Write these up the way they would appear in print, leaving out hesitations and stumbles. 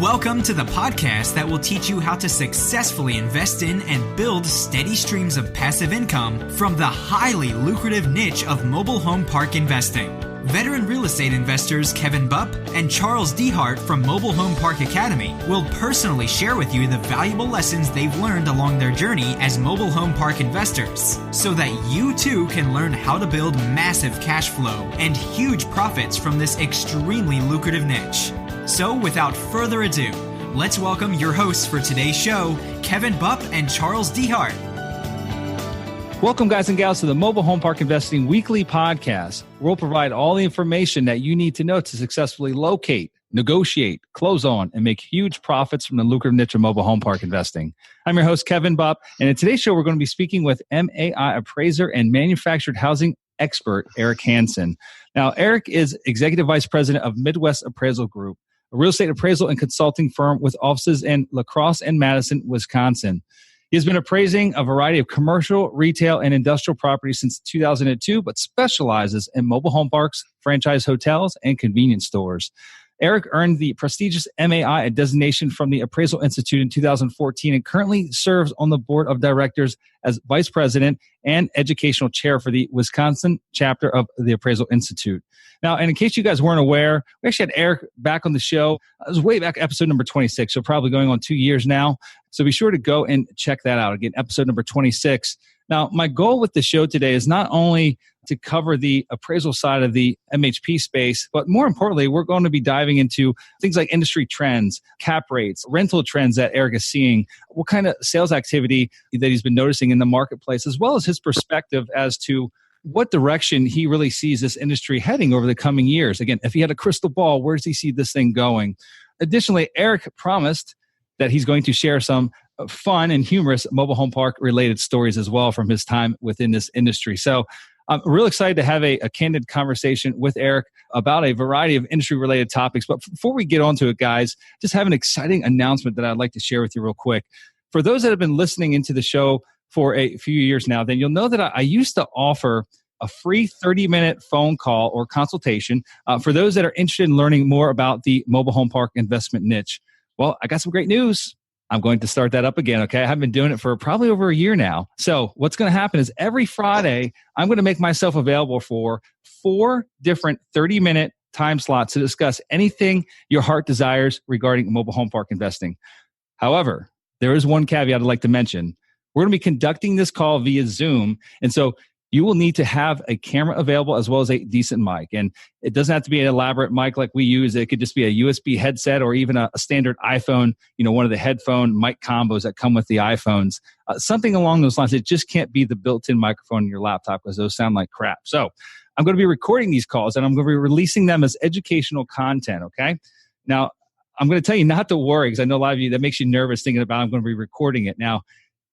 Welcome to the podcast that will teach you how to successfully invest in and build steady streams of passive income from the highly lucrative niche of mobile home park investing. Veteran real estate investors Kevin Bupp and Charles Dehart from Mobile Home Park Academy will personally share with you the valuable lessons they've learned along their journey as mobile home park investors, so that you too can learn how to build massive cash flow and huge profits from this extremely lucrative niche. So without further ado, let's welcome your hosts for today's show, Kevin Bupp and Charles Dehart. Welcome, guys and gals, to the Mobile Home Park Investing Weekly Podcast. We'll provide all the information that you need to know to successfully locate, negotiate, close on, and make huge profits from the lucrative niche of mobile home park investing. I'm your host, Kevin Bupp, and in today's show, we're going to be speaking with MAI Appraiser and manufactured housing expert, Erik Hanson. Now, Erik is Executive Vice President of Midwest Appraisal Group, a real estate appraisal and consulting firm with offices in Crosse and Madison, Wisconsin. He has been appraising a variety of commercial, retail, and industrial properties since 2002, but specializes in mobile home parks, franchise hotels, and convenience stores. Erik earned the prestigious MAI Designation from the Appraisal Institute in 2014 and currently serves on the board of directors as Vice President and Educational Chair for the Wisconsin chapter of the Appraisal Institute. Now, and in case you guys weren't aware, we actually had Erik back on the show. It was way back, episode number 26, so probably going on 2 years now. So be sure to go and check that out. Again, episode number 26. Now, my goal with the show today is not only to cover the appraisal side of the MHP space, but more importantly, we're going to be diving into things like industry trends, cap rates, rental trends that Erik is seeing, what kind of sales activity that he's been noticing in the marketplace, as well as his perspective as to what direction he really sees this industry heading over the coming years. Again, if he had a crystal ball, where does he see this thing going? Additionally, Erik promised that he's going to share some fun and humorous mobile home park related stories as well from his time within this industry. So I'm real excited to have a candid conversation with Erik about a variety of industry related topics. But before we get on to it, guys, just have an exciting announcement that I'd like to share with you real quick. For those that have been listening into the show for a few years now, then you'll know that I used to offer a free 30-minute phone call or consultation for those that are interested in learning more about the mobile home park investment niche. Well, I got some great news. I'm going to start that up again, okay? I have been doing it for probably over a year now. So what's going to happen is every Friday, I'm going to make myself available for 4 different 30-minute time slots to discuss anything your heart desires regarding mobile home park investing. However, there is one caveat I'd like to mention. We're going to be conducting this call via Zoom, and so you will need to have a camera available as well as a decent mic. And it doesn't have to be an elaborate mic like we use. It could just be a USB headset or even a standard iPhone, one of the headphone mic combos that come with the iPhones. Something along those lines. It just can't be the built-in microphone in your laptop because those sound like crap. So I'm going to be recording these calls and I'm going to be releasing them as educational content, okay? Now, I'm going to tell you not to worry because I know a lot of you, that makes you nervous thinking about I'm going to be recording it. Now,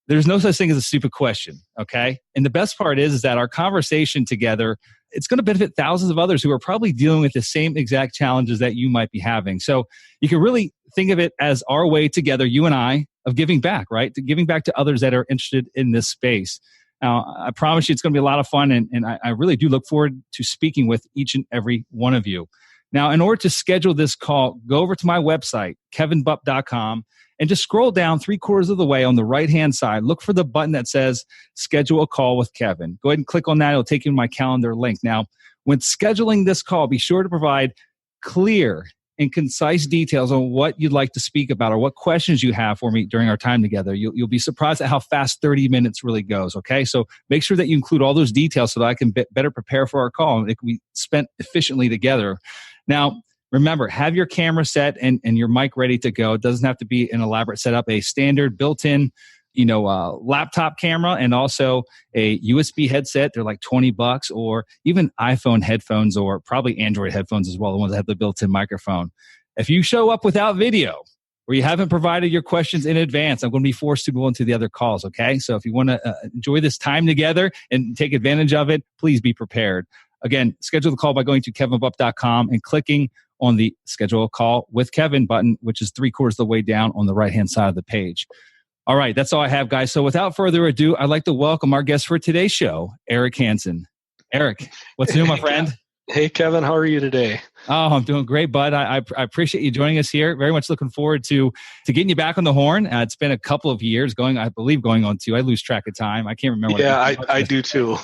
there's no such thing as a stupid question, okay? And the best part is that our conversation together, it's going to benefit thousands of others who are probably dealing with the same exact challenges that you might be having. So you can really think of it as our way together, you and I, of giving back, right? To giving back to others that are interested in this space. Now, I promise you it's going to be a lot of fun, and I really do look forward to speaking with each and every one of you. Now, in order to schedule this call, go over to my website, kevinbupp.com, and just scroll down 3/4 of the way on the right-hand side. Look for the button that says Schedule a Call with Kevin. Go ahead and click on that. It'll take you to my calendar link. Now, when scheduling this call, be sure to provide clear and concise details on what you'd like to speak about or what questions you have for me during our time together. You'll be surprised at how fast 30 minutes really goes, okay? So make sure that you include all those details so that I can better prepare for our call and it can be spent efficiently together. Now, remember, have your camera set and your mic ready to go. It doesn't have to be an elaborate setup. A standard built-in, laptop camera and also a USB headset. They're like $20 or even iPhone headphones or probably Android headphones as well, the ones that have the built-in microphone. If you show up without video or you haven't provided your questions in advance, I'm going to be forced to go into the other calls, okay? So if you want to enjoy this time together and take advantage of it, please be prepared. Again, schedule the call by going to kevinbupp.com and clicking on the Schedule a Call with Kevin button, which is 3/4 of the way down on the right-hand side of the page. All right, that's all I have, guys. So without further ado, I'd like to welcome our guest for today's show, Erik Hanson. Erik, what's new, my friend? Hey, Kevin, how are you today? Oh, I'm doing great, bud. I appreciate you joining us here. Very much looking forward to getting you back on the horn. It's been a couple of years I believe going on two. I lose track of time. I can't remember. Yeah, I do too.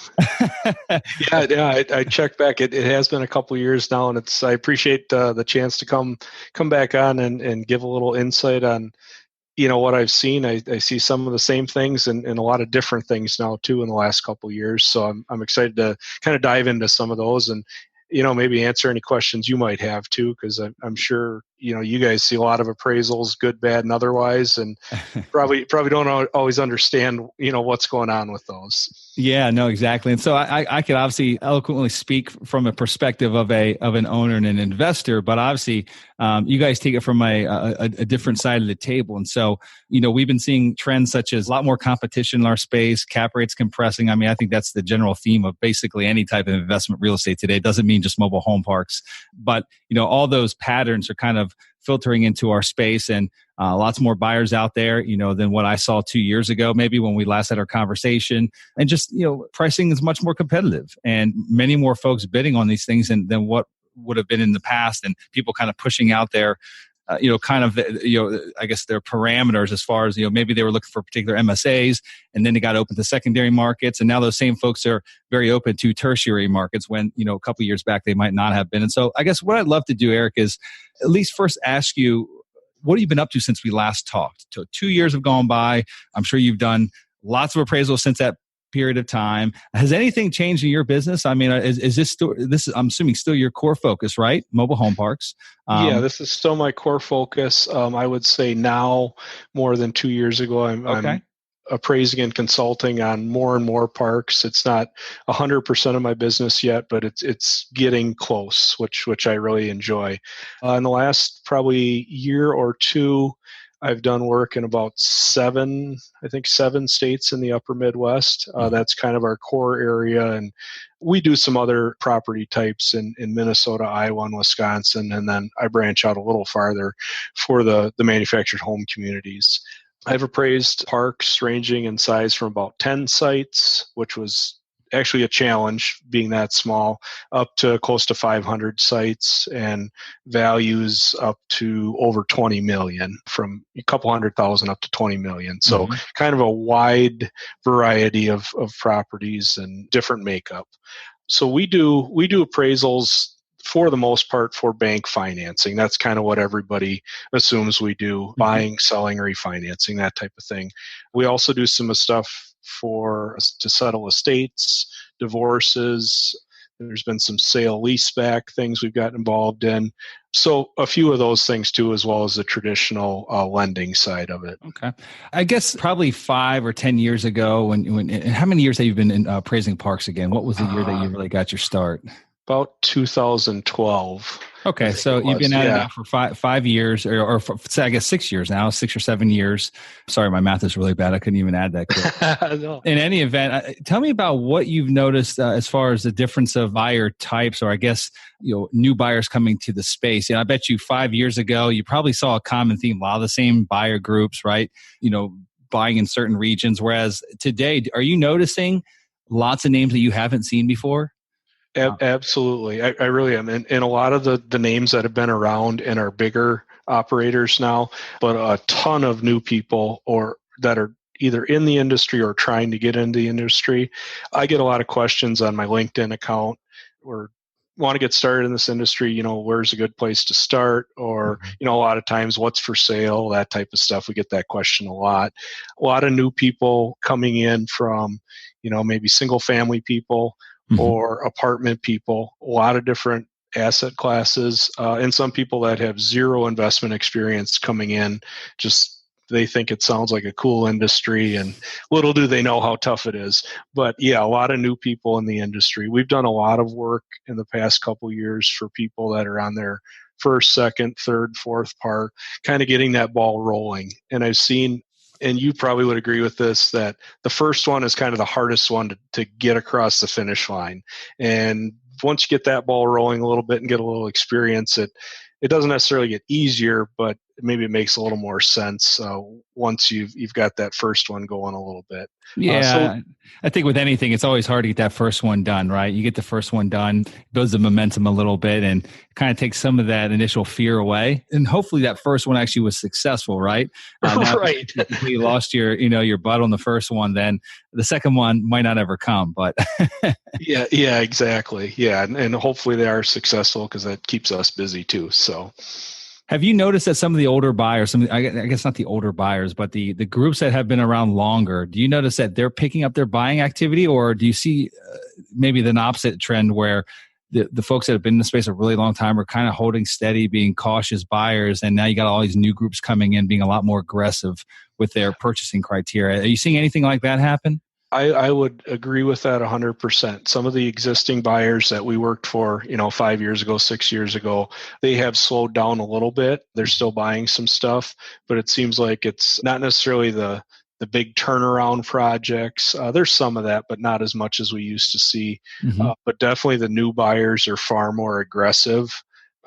I checked back. It has been a couple of years now, and I appreciate the chance to come back on and give a little insight on what I've seen. I see some of the same things and a lot of different things now too in the last couple of years. So I'm excited to kind of dive into some of those and maybe answer any questions you might have too, because I'm sure you guys see a lot of appraisals, good, bad, and otherwise, and probably don't always understand what's going on with those. Yeah, no, exactly. And so I could obviously eloquently speak from a perspective of an owner and an investor, but obviously you guys take it from a different side of the table. And so, we've been seeing trends such as a lot more competition in our space, cap rates compressing. I mean, I think that's the general theme of basically any type of investment real estate today. It doesn't mean just mobile home parks, but all those patterns are kind of filtering into our space, and lots more buyers out there, than what I saw 2 years ago, maybe when we last had our conversation. And just, pricing is much more competitive and many more folks bidding on these things than what would have been in the past, and people kind of pushing out their I guess their parameters as far as, maybe they were looking for particular MSAs and then they got open to secondary markets. And now those same folks are very open to tertiary markets when, a couple of years back they might not have been. And so I guess what I'd love to do, Erik, is at least first ask you, what have you been up to since we last talked? So 2 years have gone by. I'm sure you've done lots of appraisals since that period of time. Has anything changed in your business? I mean, is this I'm assuming still your core focus, right? Mobile home parks. Yeah, this is still my core focus. I would say now more than 2 years ago, I'm appraising and consulting on more and more parks. It's not 100% of my business yet, but it's getting close, which I really enjoy. In the last probably year or two, I've done work in about seven states in the upper Midwest. That's kind of our core area. And we do some other property types in Minnesota, Iowa, and Wisconsin. And then I branch out a little farther for the manufactured home communities. I've appraised parks ranging in size from about 10 sites, which was actually a challenge being that small, up to close to 500 sites, and values up to over 20 million, from a couple 100,000 up to 20 million. So kind of a wide variety of properties and different makeup. So we do appraisals for the most part for bank financing. That's kind of what everybody assumes we do: buying, selling, refinancing, that type of thing. We also do some stuff to settle estates, divorces. There's been some sale leaseback things we've gotten involved in. So a few of those things too, as well as the traditional lending side of it. Okay. I guess probably 5 or 10 years ago, when how many years have you been appraising parks again? What was the year that you really got your start? About 2012. Okay, so you've been at it now for 5 years, or I guess 6 years now, 6 or 7 years. Sorry, my math is really bad. I couldn't even add that quick. No. In any event, tell me about what you've noticed as far as the difference of buyer types, or I guess new buyers coming to the space. I bet you 5 years ago, you probably saw a common theme, a lot of the same buyer groups, right? Buying in certain regions. Whereas today, are you noticing lots of names that you haven't seen before? Absolutely. I really am. And a lot of the names that have been around and are bigger operators now, but a ton of new people or that are either in the industry or trying to get into the industry. I get a lot of questions on my LinkedIn account, or want to get started in this industry, where's a good place to start? Or, a lot of times what's for sale, that type of stuff. We get that question a lot. A lot of new people coming in from, maybe single family people, or apartment people, a lot of different asset classes, and some people that have zero investment experience coming in. Just they think it sounds like a cool industry, and little do they know how tough it is. But yeah, a lot of new people in the industry. We've done a lot of work in the past couple years for people that are on their first, second, third, fourth part, kind of getting that ball rolling. And I've seen, and you probably would agree with this, that the first one is kind of the hardest one to get across the finish line. And once you get that ball rolling a little bit and get a little experience, it doesn't necessarily get easier, but maybe it makes a little more sense once you've got that first one going a little bit. Yeah, I think with anything, it's always hard to get that first one done, right? You get the first one done, builds the momentum a little bit, and kind of takes some of that initial fear away. And hopefully, that first one actually was successful, right? Right. If you lost your butt on the first one, then the second one might not ever come. But yeah, exactly. Yeah, and hopefully they are successful because that keeps us busy too. So. Have you noticed that some of the older buyers, I guess not the older buyers, but the groups that have been around longer, do you notice that they're picking up their buying activity, or do you see maybe the opposite trend where the folks that have been in the space a really long time are kind of holding steady, being cautious buyers, and now you got all these new groups coming in being a lot more aggressive with their purchasing criteria? Are you seeing anything like that happen? I would agree with that 100%. Some of the existing buyers that we worked for, 5 years ago, 6 years ago, they have slowed down a little bit. They're still buying some stuff, but it seems like it's not necessarily the big turnaround projects. There's some of that, but not as much as we used to see. Mm-hmm. But definitely the new buyers are far more aggressive.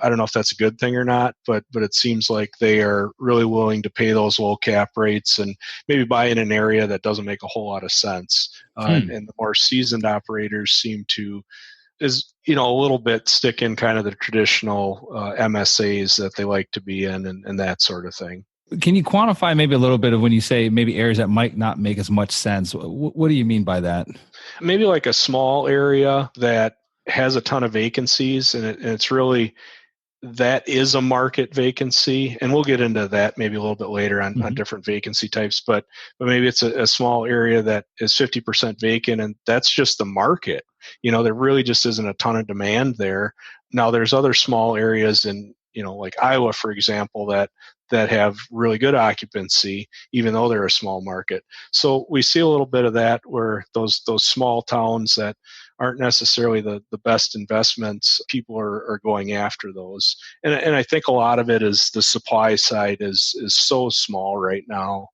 I don't know if that's a good thing or not, but it seems like they are really willing to pay those low cap rates and maybe buy in an area that doesn't make a whole lot of sense. And the more seasoned operators seem to a little bit stick in kind of the traditional MSAs that they like to be in and that sort of thing. Can you quantify maybe a little bit of when you say maybe areas that might not make as much sense? What do you mean by that? Maybe like a small area that has a ton of vacancies and it's really that is a market vacancy, and we'll get into that maybe a little bit later on different vacancy types, but maybe it's a small area that is 50% vacant, and that's just the market. There really just isn't a ton of demand there. Now, there's other small areas in, like Iowa, for example, that have really good occupancy, even though they're a small market. So we see a little bit of that where those small towns that aren't necessarily the best investments, people are going after those. And I think a lot of it is the supply side is so small right now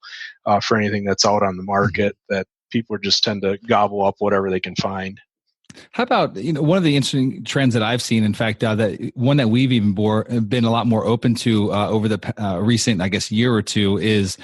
for anything that's out on the market that people just tend to gobble up whatever they can find. How about, one of the interesting trends that I've seen, in fact, that one that we've even been a lot more open to over the recent, I guess, year or two is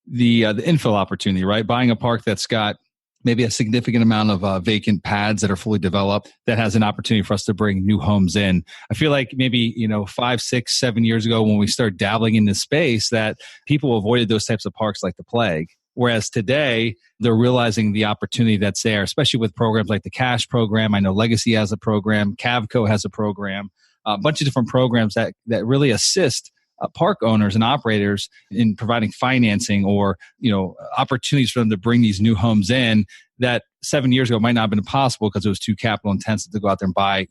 the infill opportunity, right? Buying a park that's got maybe a significant amount of vacant pads that are fully developed that has an opportunity for us to bring new homes in. I feel like maybe, 5, 6, 7 years ago when we started dabbling in this space that people avoided those types of parks like the plague. Whereas today, they're realizing the opportunity that's there, especially with programs like the Cash program. I know Legacy has a program, Cavco has a program, a bunch of different programs that really assist park owners and operators in providing financing or, opportunities for them to bring these new homes in that 7 years ago might not have been possible because it was too capital intensive to go out there and buy,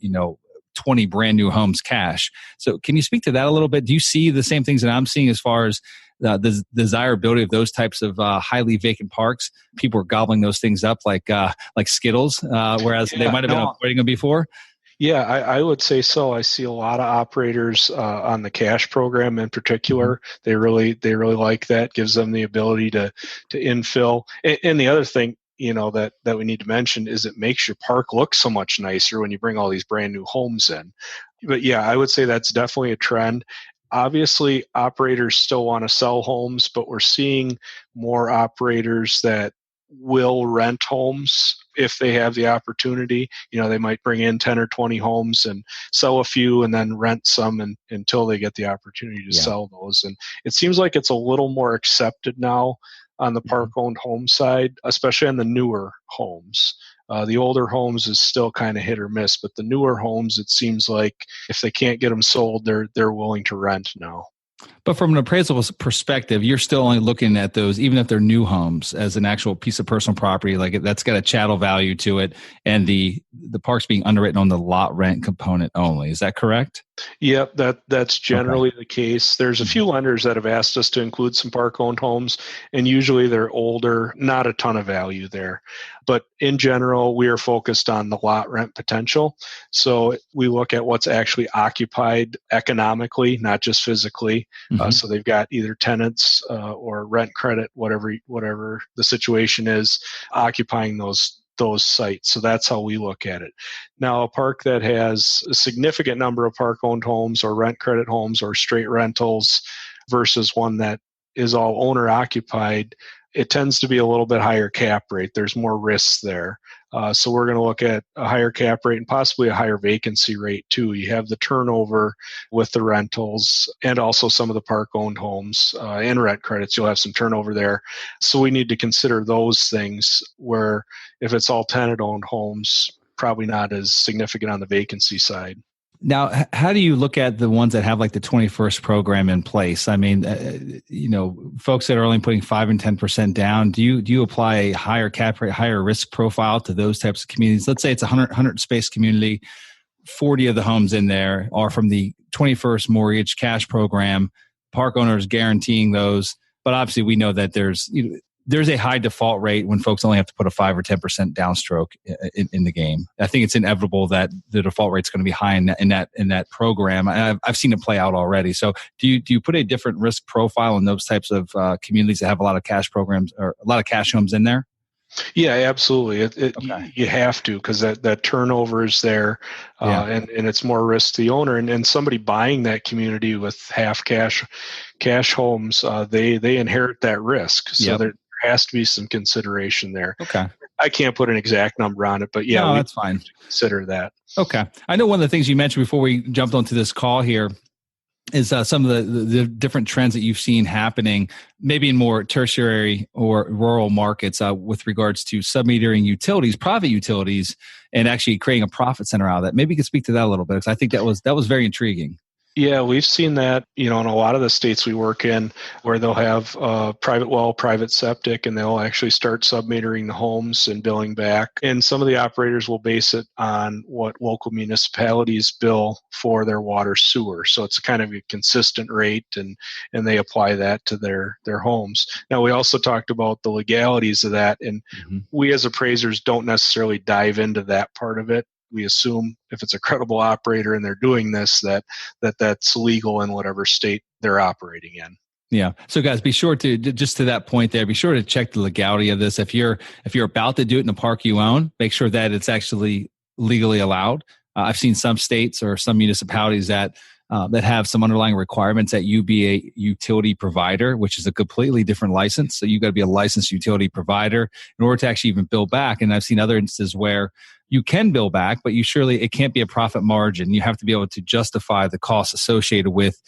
20 brand new homes cash. So can you speak to that a little bit? Do you see the same things that I'm seeing as far as the desirability of those types of highly vacant parks? People are gobbling those things up like Skittles, whereas they might have been avoiding them before. Yeah, I would say so. I see a lot of operators on the Cash program in particular. They really like that. Gives them the ability to infill. And the other thing, that we need to mention is it makes your park look so much nicer when you bring all these brand new homes in. But yeah, I would say that's definitely a trend. Obviously, operators still want to sell homes, but we're seeing more operators that will rent homes if they have the opportunity. They might bring in 10 or 20 homes and sell a few and then rent some until they get the opportunity to sell those. And it seems like it's a little more accepted now on the park-owned home side, especially on the newer homes. The older homes is still kind of hit or miss, but the newer homes, it seems like if they can't get them sold, they're willing to rent now. But from an appraisal perspective, you're still only looking at those, even if they're new homes, as an actual piece of personal property, like that's got a chattel value to it, and the park's being underwritten on the lot rent component only. Is that correct? Yep, that's generally the case. There's a few lenders that have asked us to include some park-owned homes, and usually they're older, not a ton of value there. But in general, we are focused on the lot rent potential. So we look at what's actually occupied economically, not just physically. So they've got either tenants or rent credit, whatever the situation is, occupying those sites. So that's how we look at it. Now, a park that has a significant number of park-owned homes or rent credit homes or straight rentals, versus one that is all owner occupied, it tends to be a little bit higher cap rate. There's more risks there. So we're going to look at a higher cap rate and possibly a higher vacancy rate too. You have the turnover with the rentals and also some of the park-owned homes and rent credits. You'll have some turnover there. So we need to consider those things where if it's all tenant-owned homes, probably not as significant on the vacancy side. Now, how do you look at the ones that have like the 21st program in place? I mean, folks that are only putting 5 and 10% down, do you apply a higher cap rate, higher risk profile to those types of communities? Let's say it's a 100 space community, 40 of the homes in there are from the 21st mortgage cash program, park owners guaranteeing those. But obviously we know that there's a high default rate when folks only have to put a 5 or 10% downstroke in the game. I think it's inevitable that the default rate's going to be high in that program. I've seen it play out already. So do you put a different risk profile in those types of communities that have a lot of cash programs or a lot of cash homes in there? Yeah, absolutely. Okay. You have to, because that turnover is there, and it's more risk to the owner. And somebody buying that community with half cash homes, they inherit that risk. So there has to be some consideration there. Okay. I can't put an exact number on it, but no, that's fine. Consider that. Okay. I know one of the things you mentioned before we jumped onto this call here is some of the different trends that you've seen happening, maybe in more tertiary or rural markets with regards to submetering utilities, private utilities, and actually creating a profit center out of that. Maybe you could speak to that a little bit, because I think that was very intriguing. Yeah, we've seen that, in a lot of the states we work in, where they'll have private well, private septic, and they'll actually start submetering the homes and billing back. And some of the operators will base it on what local municipalities bill for their water sewer. So it's kind of a consistent rate, and they apply that to their homes. Now, we also talked about the legalities of that, and we as appraisers don't necessarily dive into that part of it. We assume if it's a credible operator and they're doing this, that's legal in whatever state they're operating in. Yeah. So guys, be sure to, just to that point there, be sure to check the legality of this. If you're about to do it in a park you own, make sure that it's actually legally allowed. I've seen some states or some municipalities that have some underlying requirements that you be a utility provider, which is a completely different license. So you've got to be a licensed utility provider in order to actually even bill back. And I've seen other instances where you can bill back, but it can't be a profit margin. You have to be able to justify the costs associated with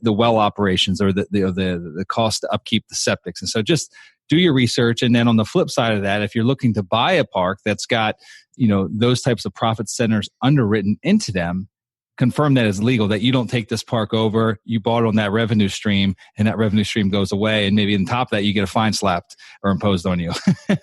the well operations or the cost to upkeep the septics. And so just do your research. And then on the flip side of that, if you're looking to buy a park that's got, those types of profit centers underwritten into them, confirm that is legal, that you don't take this park over, you bought on that revenue stream, and that revenue stream goes away, and maybe on top of that you get a fine slapped or imposed on you.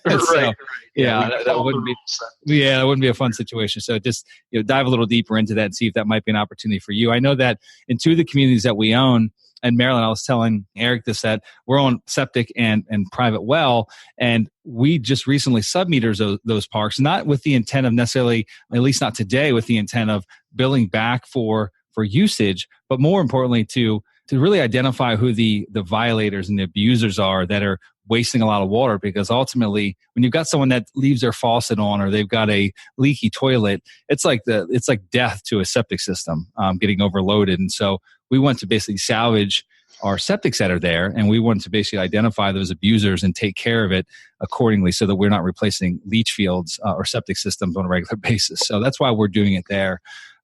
Right. Yeah, that wouldn't be a fun situation. So just dive a little deeper into that and see if that might be an opportunity for you. I know that in two of the communities that we own, in Maryland, I was telling Erik this, that we're on septic and private well, and we just recently submetered those parks, not with the intent of necessarily, at least not today, with the intent of billing back for usage, but more importantly to really identify who the violators and the abusers are that are wasting a lot of water. Because ultimately, when you've got someone that leaves their faucet on or they've got a leaky toilet, it's like death to a septic system getting overloaded. And so we want to basically salvage our septics that are there, and we want to basically identify those abusers and take care of it accordingly so that we're not replacing leach fields or septic systems on a regular basis. So that's why we're doing it there.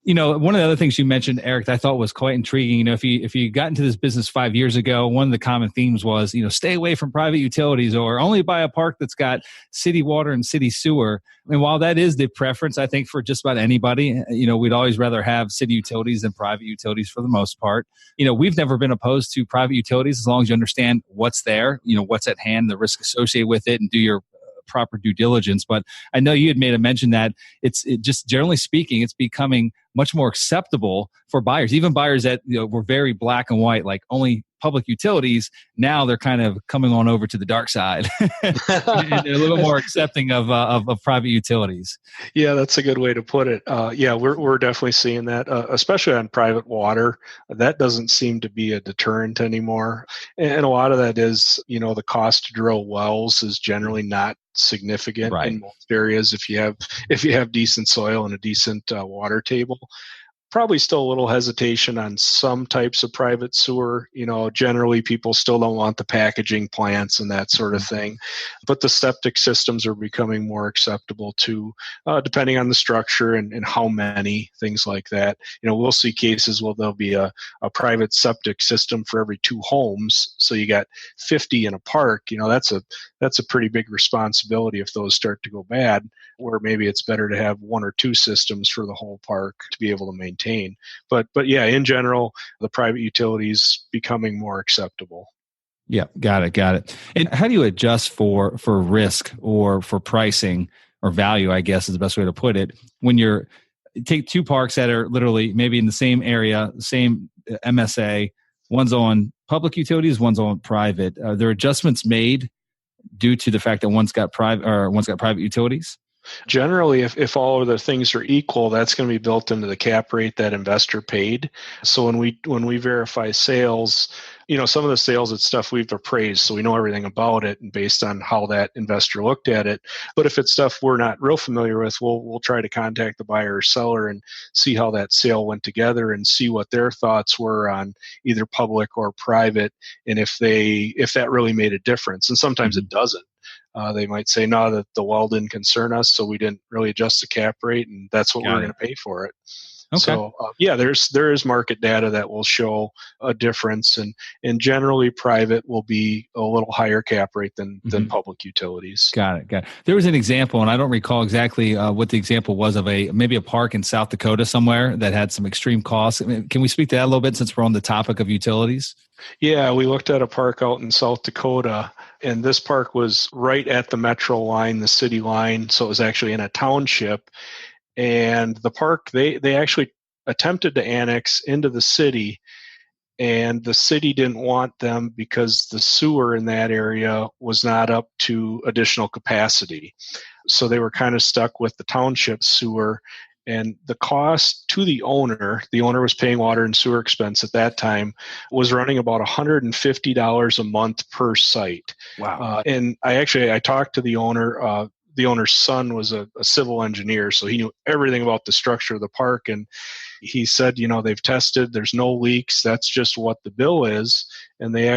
One of the other things you mentioned, Erik, that I thought was quite intriguing. If you got into this business 5 years ago, one of the common themes was, stay away from private utilities or only buy a park that's got city water and city sewer. And while that is the preference, I think for just about anybody, we'd always rather have city utilities than private utilities for the most part. We've never been opposed to private utilities as long as you understand what's there, what's at hand, the risk associated with it, and do your proper due diligence. But I know you had made a mention that it just generally speaking, it's becoming much more acceptable for buyers, even buyers that were very black and white, like only public utilities. Now they're kind of coming on over to the dark side. And they're a little more accepting of private utilities. Yeah, that's a good way to put it. We're definitely seeing that, especially on private water. That doesn't seem to be a deterrent anymore. And a lot of that is, the cost to drill wells is generally not significant in most areas if you have decent soil and a decent water table. probably still a little hesitation on some types of private sewer. Generally people still don't want the packaging plants and that sort of thing. But the septic systems are becoming more acceptable too, depending on the structure and how many, things like that. We'll see cases where there'll be a private septic system for every 2 homes. So you got 50 in a park. That's a pretty big responsibility if those start to go bad, where maybe it's better to have 1 or 2 systems for the whole park to be able to maintain. But yeah, in general, the private utilities becoming more acceptable. Yeah, got it. And how do you adjust for risk or for pricing or value, I guess is the best way to put it, when take 2 parks that are literally maybe in the same area, same MSA, one's on public utilities, one's on private. Are there adjustments made due to the fact that one's got private utilities? Generally, if all of the things are equal, that's going to be built into the cap rate that investor paid. So when we verify sales, some of the sales, it's stuff we've appraised, so we know everything about it and based on how that investor looked at it. But if it's stuff we're not real familiar with, we'll try to contact the buyer or seller and see how that sale went together and see what their thoughts were on either public or private, and if that really made a difference. And sometimes it doesn't. They might say, no, that the well didn't concern us, so we didn't really adjust the cap rate, and that's what we're going to pay for it. Okay. So, there is market data that will show a difference, and generally private will be a little higher cap rate than public utilities. Got it. There was an example, and I don't recall exactly what the example was, of maybe a park in South Dakota somewhere that had some extreme costs. Can we speak to that a little bit since we're on the topic of utilities? Yeah, we looked at a park out in South Dakota, and this park was right at the metro line, the city line, so it was actually in a township. And the park, they actually attempted to annex into the city, and the city didn't want them because the sewer in that area was not up to additional capacity. So they were kind of stuck with the township sewer. And the cost to the owner was paying water and sewer expense at that time, was running about $150 a month per site. Wow. And I talked to the owner. The owner's son was a civil engineer, so he knew everything about the structure of the park. And he said, they've tested, there's no leaks. That's just what the bill is. And they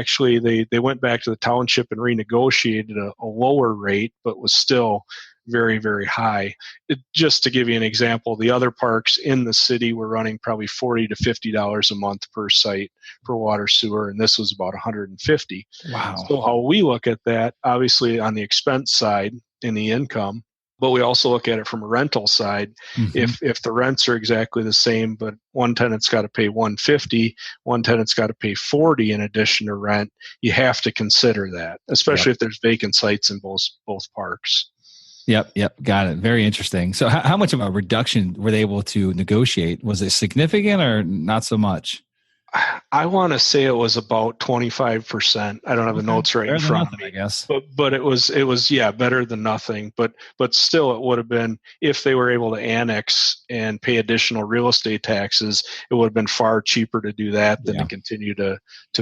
went back to the township and renegotiated a lower rate, but was still very, very high. Just to give you an example, the other parks in the city were running probably $40 to $50 a month per site for water sewer, and this was about $150. Wow. So how we look at that, obviously on the expense side in the income, but we also look at it from a rental side. Mm-hmm. If the rents are exactly the same, but one tenant's got to pay $150, one tenant's got to pay $40 in addition to rent, you have to consider that, especially if there's vacant sites in both parks. Yep. Got it. Very interesting. So how much of a reduction were they able to negotiate? Was it significant or not so much? I want to say it was about 25%. I don't have the notes right in front of me, I guess. But it was better than nothing. But still, it would have been, if they were able to annex and pay additional real estate taxes, it would have been far cheaper to do that than to continue to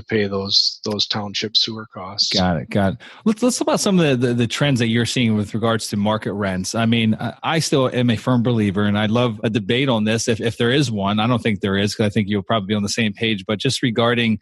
pay those township sewer costs. Got it. Let's talk about some of the trends that you're seeing with regards to market rents. I mean, I still am a firm believer, and I'd love a debate on this if there is one. I don't think there is, because I think you'll probably be on the same page. But just regarding,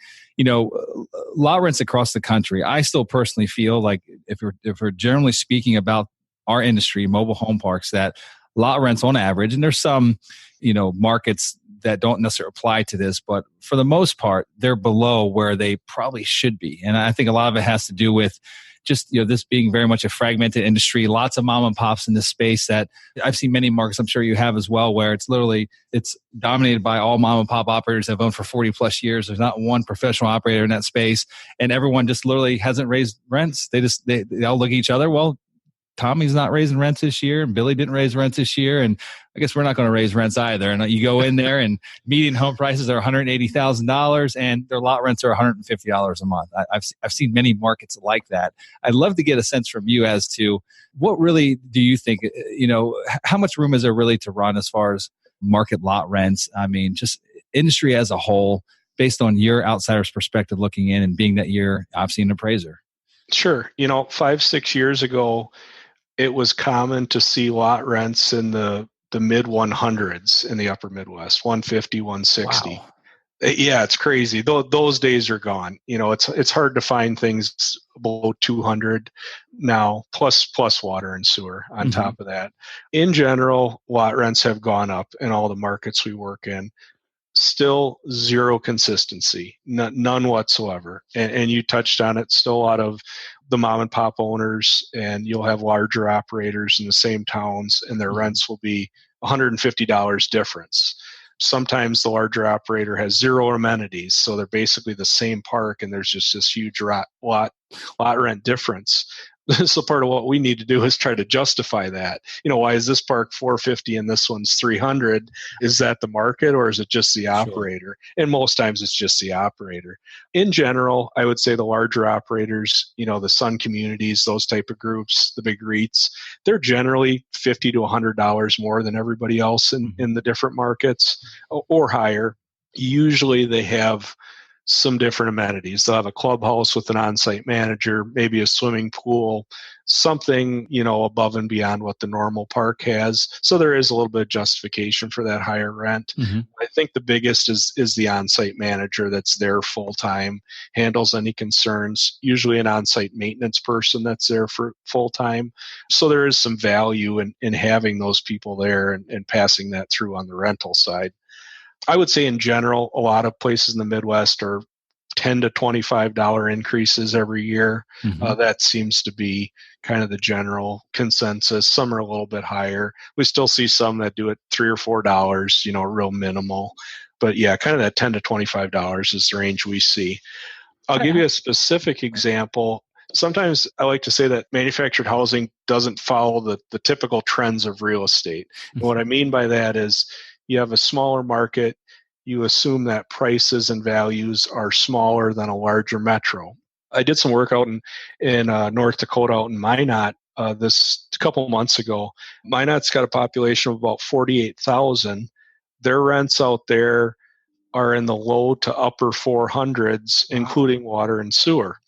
lot rents across the country, I still personally feel like if we're generally speaking about our industry, mobile home parks, that lot rents on average, and there's some, markets that don't necessarily apply to this, but for the most part, they're below where they probably should be. And I think a lot of it has to do with just, this being very much a fragmented industry, lots of mom and pops in this space that I've seen many markets, I'm sure you have as well, where it's dominated by all mom and pop operators that have owned for 40 plus years. There's not one professional operator in that space, and everyone just literally hasn't raised rents. They all look at each other. Well, Tommy's not raising rents this year, and Billy didn't raise rents this year, and I guess we're not going to raise rents either. And you go in there, and median home prices are $180,000, and their lot rents are $150 a month. I've seen many markets like that. I'd love to get a sense from you as to what really do you think? How much room is there really to run as far as market lot rents? I mean, just industry as a whole, based on your outsider's perspective, looking in and being that you're obviously an appraiser. Sure. 5-6 years ago, it was common to see lot rents in the the mid 100s in the upper Midwest, 150, 160. Wow. Yeah, it's crazy. Those days are gone. It's hard to find things below 200 now, plus water and sewer on top of that. In general, lot rents have gone up in all the markets we work in. Still zero consistency, none whatsoever. And you touched on it, still a lot of the mom and pop owners, and you'll have larger operators in the same towns, and their rents will be $150 difference. Sometimes the larger operator has zero amenities, so they're basically the same park, and there's just this huge lot rent difference. So part of what we need to do is try to justify that. Why is this park $450 and this one's $300? Is that the market, or is it just the operator? Sure. And most times it's just the operator. In general, I would say the larger operators, the Sun Communities, those type of groups, the big REITs, they're generally $50 to $100 more than everybody else in the different markets, or higher. Usually they have some different amenities. They'll have a clubhouse with an on-site manager, maybe a swimming pool, something, above and beyond what the normal park has. So there is a little bit of justification for that higher rent. I think the biggest is the on-site manager that's there full-time, handles any concerns, usually an on-site maintenance person that's there for full-time. So there is some value in having those people there and passing that through on the rental side. I would say in general, a lot of places in the Midwest are $10 to $25 increases every year. That seems to be kind of the general consensus. Some are a little bit higher. We still see some that do it $3 or $4, real minimal. But yeah, kind of that $10 to $25 is the range we see. I'll give you a specific example. Sometimes I like to say that manufactured housing doesn't follow the typical trends of real estate. And what I mean by that is, you have a smaller market, you assume that prices and values are smaller than a larger metro. I did some work out in North Dakota, out in Minot, this couple months ago. Minot's got a population of about 48,000. Their rents out there are in the low to upper 400s, including water and sewer.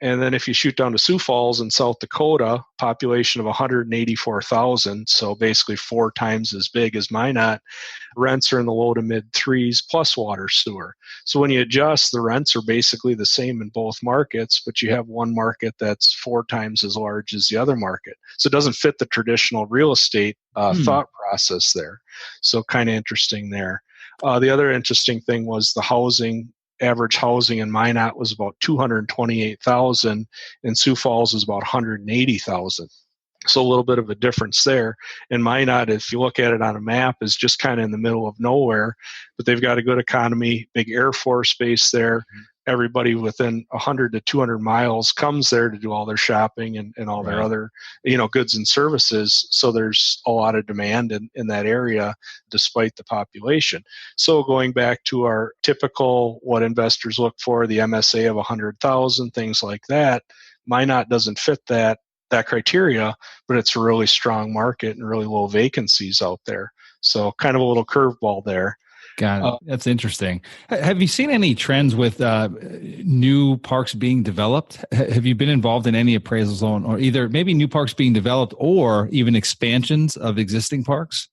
And then if you shoot down to Sioux Falls in South Dakota, population of 184,000, so basically 4 times as big as Minot, rents are in the low to mid 3s plus water sewer. So when you adjust, the rents are basically the same in both markets, but you have one market that's 4 times as large as the other market. So it doesn't fit the traditional real estate thought process there. So kind of interesting there. The other interesting thing was the average housing in Minot was about 228,000, and Sioux Falls is about 180,000. So a little bit of a difference there. And Minot, if you look at it on a map, is just kind of in the middle of nowhere, but they've got a good economy, big Air Force base there. Everybody within 100 to 200 miles comes there to do all their shopping and all their other, goods and services. So there's a lot of demand in that area despite the population. So going back to our typical, what investors look for, the MSA of 100,000, things like that, Minot doesn't fit that criteria, but it's a really strong market and really low vacancies out there. So kind of a little curveball there. Got it. That's interesting. Have you seen any trends with new parks being developed? Have you been involved in any appraisals on, or either maybe new parks being developed or even expansions of existing parks?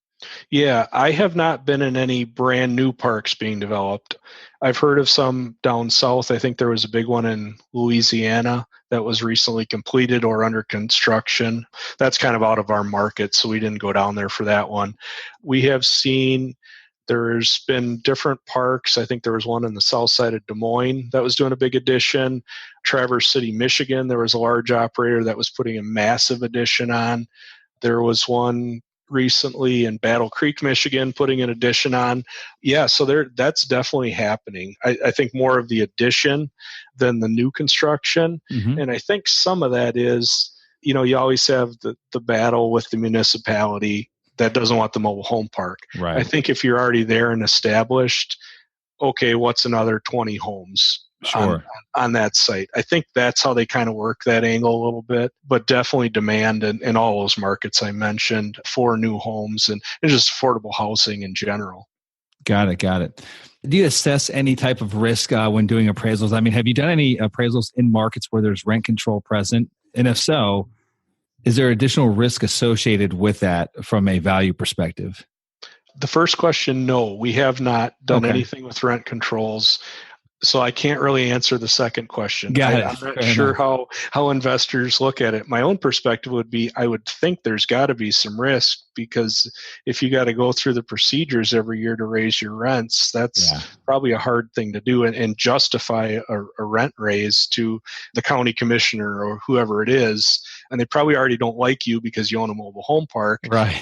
Yeah, I have not been in any brand new parks being developed. I've heard of some down south. I think there was a big one in Louisiana that was recently completed or under construction. That's kind of out of our market, so we didn't go down there for that one. We have seen there's been different parks. I think there was one in the south side of Des Moines that was doing a big addition. Traverse City, Michigan, there was a large operator that was putting a massive addition on. There was one recently in Battle Creek, Michigan, putting an addition on. Yeah, so that's definitely happening. I think more of the addition than the new construction. And I think some of that is, you always have the battle with the municipality that doesn't want the mobile home park. Right. I think if you're already there and established, okay, what's another 20 homes on that site? I think that's how they kind of work that angle a little bit, but definitely demand in all those markets I mentioned for new homes and just affordable housing in general. Got it. Do you assess any type of risk when doing appraisals? I mean, have you done any appraisals in markets where there's rent control present? And if so, Is there additional risk associated with that from a value perspective? The first question, no, we have not done anything with rent controls. So I can't really answer the second question. I'm not sure how investors look at it. My own perspective would be, I would think there's got to be some risk, because if you got to go through the procedures every year to raise your rents, that's probably a hard thing to do and justify a rent raise to the county commissioner or whoever it is. And they probably already don't like you because you own a mobile home park. Right.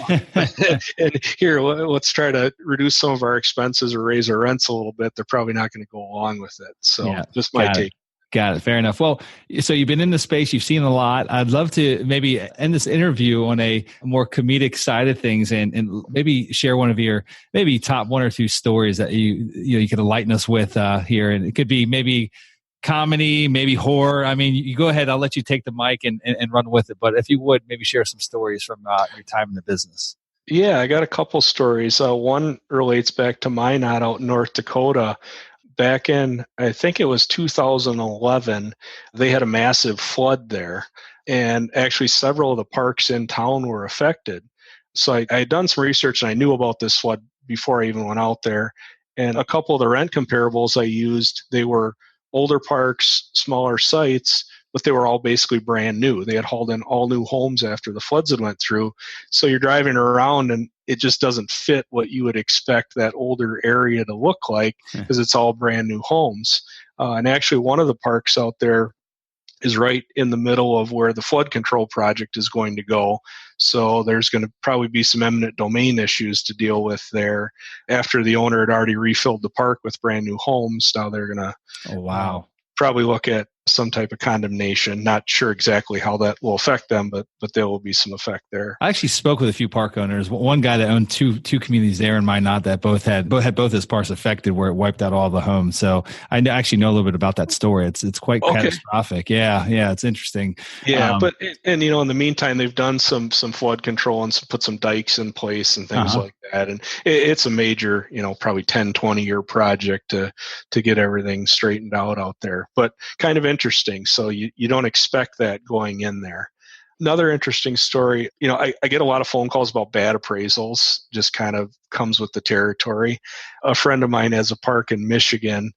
And here, let's try to reduce some of our expenses or raise our rents a little bit. They're probably not going to go along with it. So just my take. Got it. Fair enough. Well, so you've been in the space, you've seen a lot. I'd love to maybe end this interview on a more comedic side of things and maybe share one of your maybe top one or two stories that you could enlighten us with here. And it could be maybe comedy, maybe horror. I mean, you go ahead. I'll let you take the mic and run with it. But if you would, maybe share some stories from your time in the business. Yeah, I got a couple stories. One relates back to Minot out in North Dakota. Back in, I think it was 2011, they had a massive flood there. And actually, several of the parks in town were affected. So I had done some research and I knew about this flood before I even went out there. And a couple of the rent comparables I used, they were older parks, smaller sites, but they were all basically brand new. They had hauled in all new homes after the floods had went through. So you're driving around and it just doesn't fit what you would expect that older area to look like, because it's all brand new homes. And actually, one of the parks out there is right in the middle of where the flood control project is going to go. So there's going to probably be some eminent domain issues to deal with there. After the owner had already refilled the park with brand new homes, now they're going to probably look at some type of condemnation. Not sure exactly how that will affect them, but there will be some effect there. I actually spoke with a few park owners. One guy that owned two communities there in Minot that both had both his parks affected, where it wiped out all the homes. So I actually know a little bit about that story. It's quite catastrophic. Yeah, it's interesting. Yeah, but in the meantime, they've done some flood control and put some dikes in place and things like that. And it's a major, probably 10, 20-year project to get everything straightened out there. But kind of interesting. So you don't expect that going in there. Another interesting story, I get a lot of phone calls about bad appraisals, just kind of comes with the territory. A friend of mine has a park in Michigan,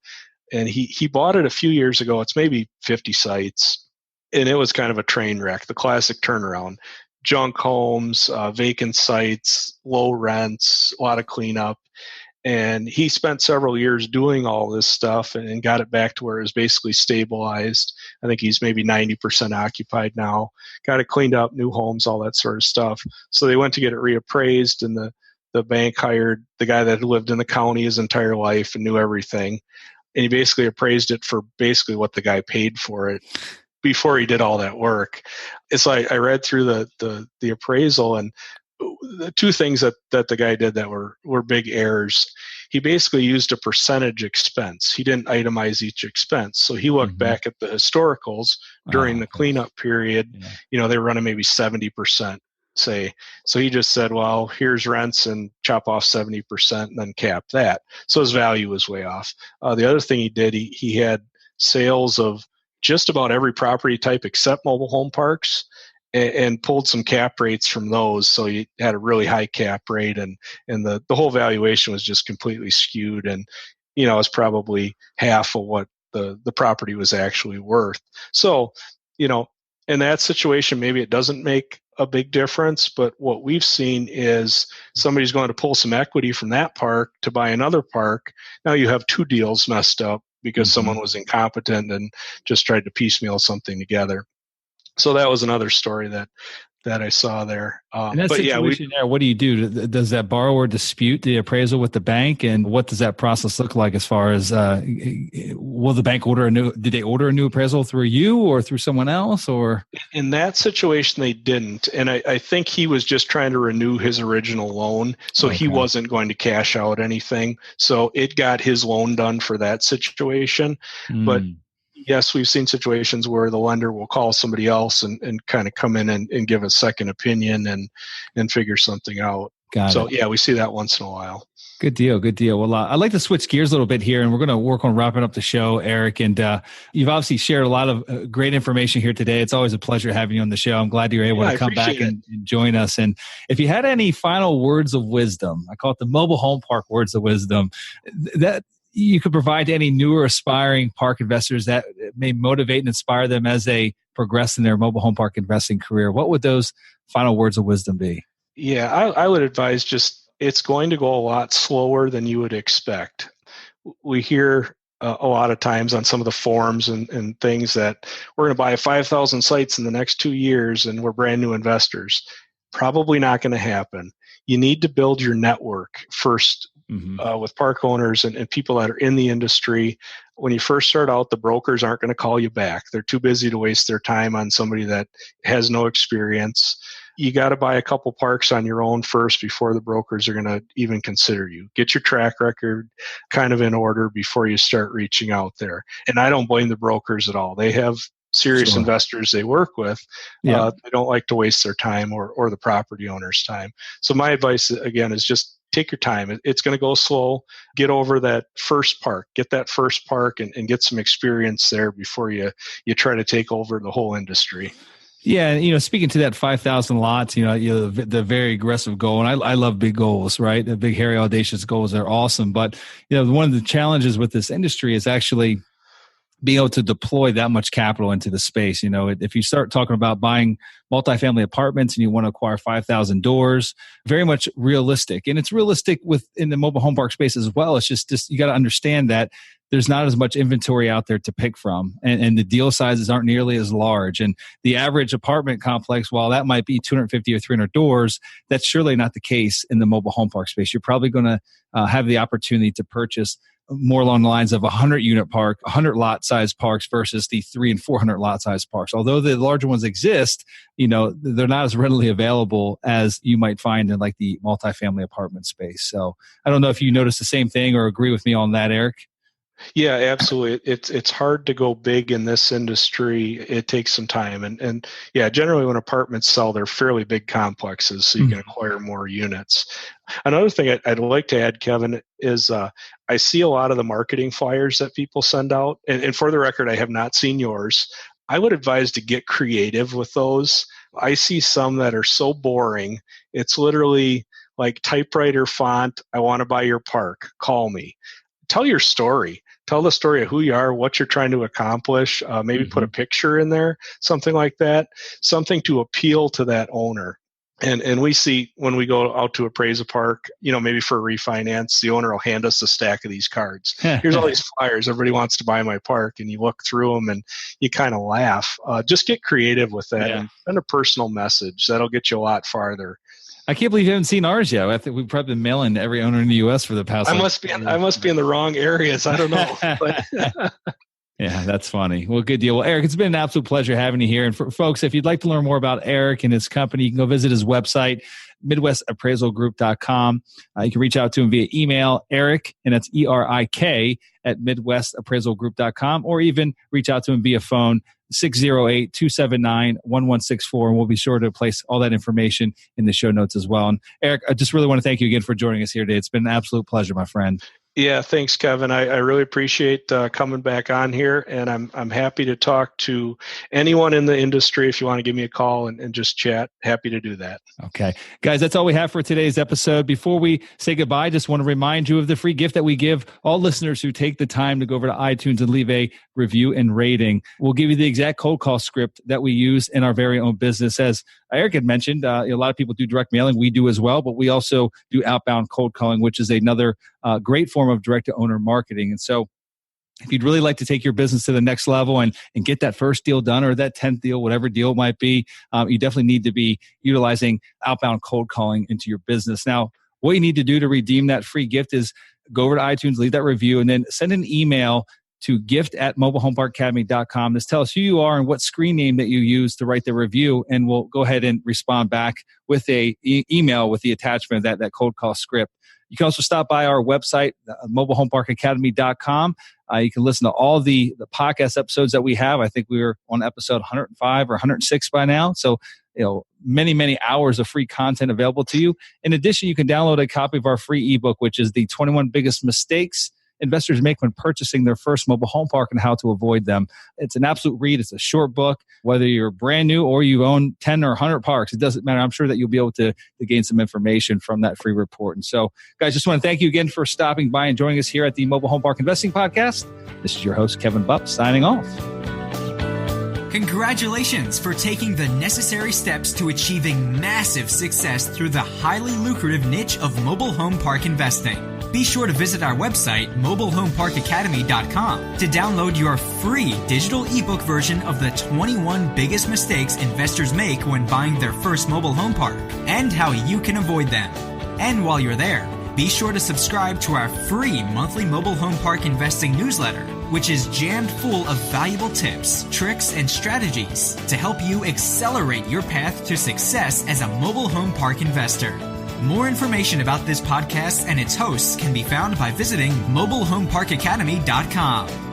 and he bought it a few years ago. It's maybe 50 sites, and it was kind of a train wreck, the classic turnaround. Junk homes, vacant sites, low rents, a lot of cleanup. And he spent several years doing all this stuff and got it back to where it was basically stabilized. I think he's maybe 90% occupied now. Got it cleaned up, new homes, all that sort of stuff. So they went to get it reappraised, and the bank hired the guy that had lived in the county his entire life and knew everything. And he basically appraised it for basically what the guy paid for it before he did all that work. It's like I read through the appraisal, and the two things that the guy did that were big errors. He basically used a percentage expense. He didn't itemize each expense. So he looked back at the historicals during the cleanup period. They were running maybe 70%, say. So he just said, well, here's rents and chop off 70% and then cap that. So his value was way off. The other thing he did, he had sales of just about every property type except mobile home parks, and pulled some cap rates from those. So you had a really high cap rate, and the whole valuation was just completely skewed, and it's probably half of what the property was actually worth. So in that situation, maybe it doesn't make a big difference, but what we've seen is somebody's going to pull some equity from that park to buy another park. Now you have two deals messed up because someone was incompetent and just tried to piecemeal something together. So that was another story that I saw there. And that situation there, what do you do? Does that borrower dispute the appraisal with the bank? And what does that process look like as far as, will the bank did they order a new appraisal through you or through someone else? Or in that situation, they didn't. And I think he was just trying to renew his original loan. So he wasn't going to cash out anything. So it got his loan done for that situation. But yes, we've seen situations where the lender will call somebody else and kind of come in and give a second opinion and figure something out. So, yeah, we see that once in a while. Good deal. Good deal. Well, I'd like to switch gears a little bit here, and we're going to work on wrapping up the show, Erik. And you've obviously shared a lot of great information here today. It's always a pleasure having you on the show. I'm glad you're able to come back and join us. And if you had any final words of wisdom, I call it the mobile home park words of wisdom, that you could provide to any newer aspiring park investors that may motivate and inspire them as they progress in their mobile home park investing career, what would those final words of wisdom be? Yeah, I would advise it's going to go a lot slower than you would expect. We hear a lot of times on some of the forums and things that we're going to buy 5,000 sites in the next 2 years and we're brand new investors. Probably not going to happen. You need to build your network first with park owners and people that are in the industry. When you first start out, the brokers aren't going to call you back. They're too busy to waste their time on somebody that has no experience. You got to buy a couple parks on your own first before the brokers are going to even consider you. Get your track record kind of in order before you start reaching out there. And I don't blame the brokers at all. They have serious investors they work with. They don't like to waste their time or the property owner's time. So my advice, again, is just take your time. It's going to go slow. Get over that first park. Get that first park and get some experience there before you try to take over the whole industry. Yeah, speaking to that 5,000 lots, the very aggressive goal, and I love big goals, right? The big, hairy, audacious goals are awesome. But, one of the challenges with this industry is actually being able to deploy that much capital into the space. If you start talking about buying multifamily apartments and you want to acquire 5,000 doors, very much realistic. And it's realistic within the mobile home park space as well. It's just you got to understand that there's not as much inventory out there to pick from. And the deal sizes aren't nearly as large. And the average apartment complex, while that might be 250 or 300 doors, that's surely not the case in the mobile home park space. You're probably going to have the opportunity to purchase more along the lines of 100 unit park, 100 lot size parks versus the 300 and 400 lot size parks. Although the larger ones exist, they're not as readily available as you might find in like the multifamily apartment space. So I don't know if you notice the same thing or agree with me on that, Erik. Yeah, absolutely. It's hard to go big in this industry. It takes some time. And yeah, generally when apartments sell, they're fairly big complexes, so you can acquire more units. Another thing I'd like to add, Kevin, is I see a lot of the marketing flyers that people send out. And for the record, I have not seen yours. I would advise to get creative with those. I see some that are so boring. It's literally like typewriter font, I want to buy your park, call me. Tell your story. Tell the story of who you are, what you're trying to accomplish. Maybe put a picture in there, something like that, something to appeal to that owner. And we see when we go out to appraise a park, maybe for a refinance, the owner will hand us a stack of these cards. Here's all these flyers. Everybody wants to buy my park. And you look through them and you kind of laugh. Just get creative with that and send a personal message. That'll get you a lot farther. I can't believe you haven't seen ours yet. I think we've probably been mailing to every owner in the U.S. for the past. I must be in the wrong areas. I don't know. But yeah, that's funny. Well, good deal. Well, Erik, it's been an absolute pleasure having you here. And for folks, if you'd like to learn more about Erik and his company, you can go visit his website, MidwestAppraisalGroup.com. You can reach out to him via email, Erik, and that's ERIK at MidwestAppraisalGroup.com, or even reach out to him via phone, 608-279-1164. And we'll be sure to place all that information in the show notes as well. And Erik, I just really want to thank you again for joining us here today. It's been an absolute pleasure, my friend. Yeah, thanks, Kevin. I really appreciate coming back on here, and I'm happy to talk to anyone in the industry. If you want to give me a call and just chat, happy to do that. Okay. Guys, that's all we have for today's episode. Before we say goodbye, I just want to remind you of the free gift that we give all listeners who take the time to go over to iTunes and leave a review and rating. We'll give you the exact cold call script that we use in our very own business. As Erik had mentioned, a lot of people do direct mailing. We do as well, but we also do outbound cold calling, which is another great form of direct-to-owner marketing. And so if you'd really like to take your business to the next level and get that first deal done or that 10th deal, whatever deal it might be, you definitely need to be utilizing outbound cold calling into your business. Now, what you need to do to redeem that free gift is go over to iTunes, leave that review, and then send an email to gift@mobilehomeparkacademy.com. Just tell us who you are and what screen name that you use to write the review, and we'll go ahead and respond back with a email with the attachment of that cold call script. You can also stop by our website, mobilehomeparkacademy.com. You can listen to all the podcast episodes that we have. I think we were on episode 105 or 106 by now. So many hours of free content available to you. In addition, you can download a copy of our free ebook, which is the 21 biggest mistakes investors make when purchasing their first mobile home park and how to avoid them. It's an absolute read. It's a short book. Whether you're brand new or you own 10 or 100 parks, it doesn't matter. I'm sure that you'll be able to gain some information from that free report. And so, guys, just want to thank you again for stopping by and joining us here at the Mobile Home Park Investing Podcast. This is your host, Kevin Bupp, signing off. Congratulations for taking the necessary steps to achieving massive success through the highly lucrative niche of mobile home park investing. Be sure to visit our website, mobilehomeparkacademy.com, to download your free digital ebook version of the 21 biggest mistakes investors make when buying their first mobile home park and how you can avoid them. And while you're there, be sure to subscribe to our free monthly mobile home park investing newsletter, which is jammed full of valuable tips, tricks, and strategies to help you accelerate your path to success as a mobile home park investor. More information about this podcast and its hosts can be found by visiting mobilehomeparkacademy.com.